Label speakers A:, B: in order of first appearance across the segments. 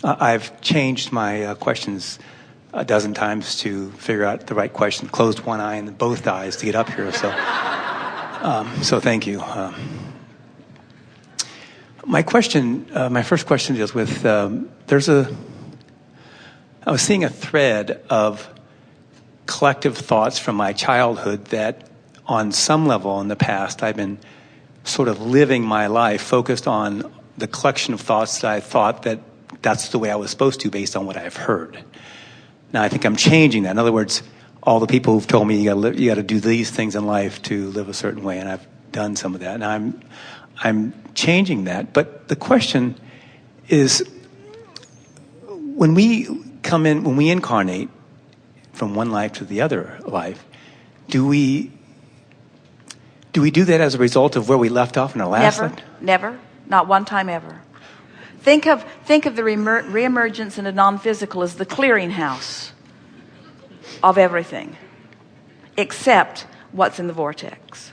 A: I've changed my questions a dozen times to figure out the right question. Closed one eye and both eyes to get up here. So thank you. My first question deals with I was seeing a thread of collective thoughts from my childhood that on some level in the past I've been sort of living my life focused on the collection of thoughts that I thought that that's the way I was supposed to based on what I've heard. Now I think I'm changing that. In other words, all the people who've told me you got to do these things in life to live a certain way, and I've done some of that. And I'm changing that. But the question is, when we incarnate from one life to the other life, do we do that as a result of where we left off in our last life?
B: Never. Not one time ever. Think of the reemergence into non-physical as the clearinghouse of everything, except what's in the vortex.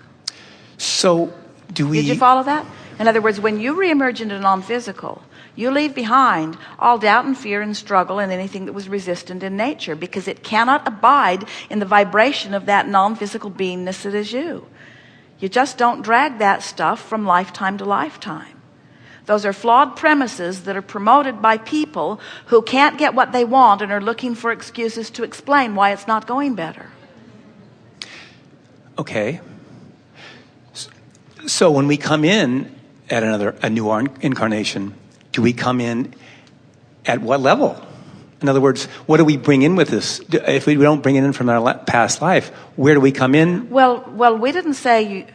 A: So do we...
B: Did you follow that? In other words, when you reemerge into non-physical, you leave behind all doubt and fear and struggle and anything that was resistant in nature, because it cannot abide in the vibration of that non-physical beingness that is you. You just don't drag that stuff from lifetime to lifetime. Those are flawed premises that are promoted by people who can't get what they want and are looking for excuses to explain why it's not going better.
A: Okay. So when we come in at a new incarnation, do we come in at what level? In other words, what do we bring in with this? If we don't bring it in from our past life, where do we come in?
B: Well, we didn't say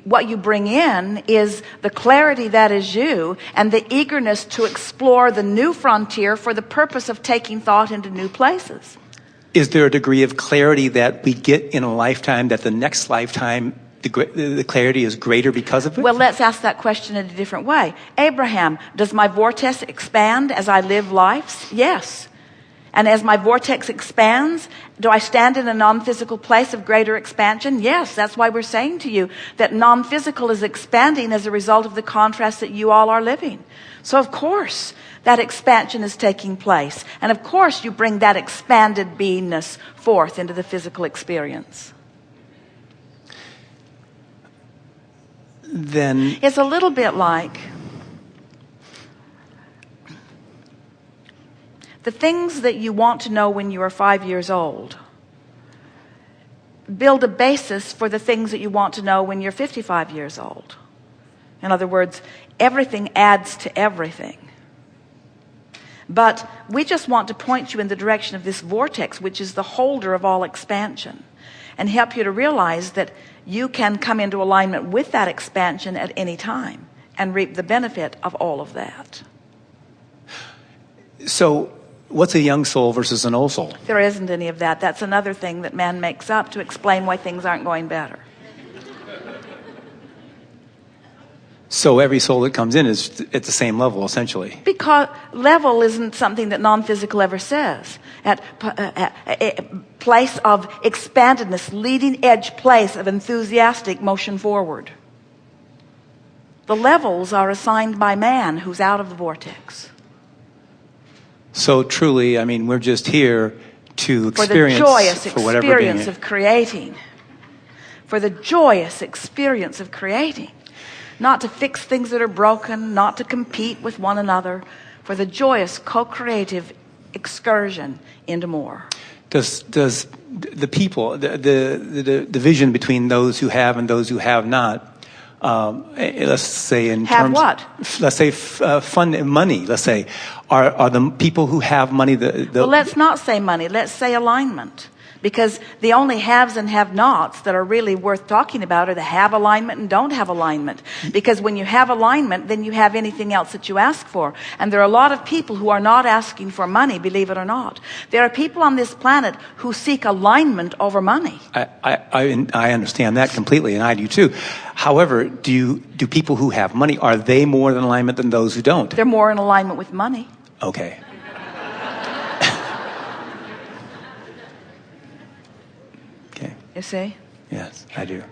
B: what you bring in is the clarity that is you and the eagerness to explore the new frontier for the purpose of taking thought into new places.
A: Is there a degree of clarity that we get in a lifetime that the next lifetime the clarity is greater because of it?
B: Well, let's ask that question in a different way. Abraham, does my vortex expand as I live lives? Yes. And as my vortex expands, do I stand in a non-physical place of greater expansion? Yes. That's why we're saying to you that non-physical is expanding as a result of the contrast that you all are living. So of course that expansion is taking place. And of course you bring that expanded beingness forth into the physical experience.
A: Then
B: it's a little bit like the things that you want to know when you are 5 years old build a basis for the things that you want to know when you're 55 years old. In other words, everything adds to everything. But we just want to point you in the direction of this vortex, which is the holder of all expansion, and help you to realize that you can come into alignment with that expansion at any time and reap the benefit of all of that.
A: So what's a young soul versus an old soul?
B: There isn't any of that. That's another thing that man makes up to explain why things aren't going better.
A: So every soul that comes in is at the same level, essentially.
B: Because level isn't something that non-physical ever says. At a place of expandedness, leading edge place of enthusiastic motion forward. The levels are assigned by man who's out of the vortex.
A: So truly, I mean, we're just here to experience
B: for the joyous
A: experience
B: of creating. For the joyous experience of creating. Not to fix things that are broken, not to compete with one another, for the joyous co-creative excursion into more.
A: Does the people, the division between those who have and those who have not, let's say in
B: have
A: terms,
B: what?
A: Let's say fund and money. Let's say are the people who have money
B: well, let's not say money. Let's say alignment. Because the only haves and have-nots that are really worth talking about are the have alignment and don't have alignment. Because when you have alignment, then you have anything else that you ask for. And there are a lot of people who are not asking for money, believe it or not. There are people on this planet who seek alignment over money.
A: I understand that completely, and I do too. However, do people who have money, are they more in alignment than those who don't?
B: They're more in alignment with money.
A: Okay.
B: You see?
A: Yes, I do.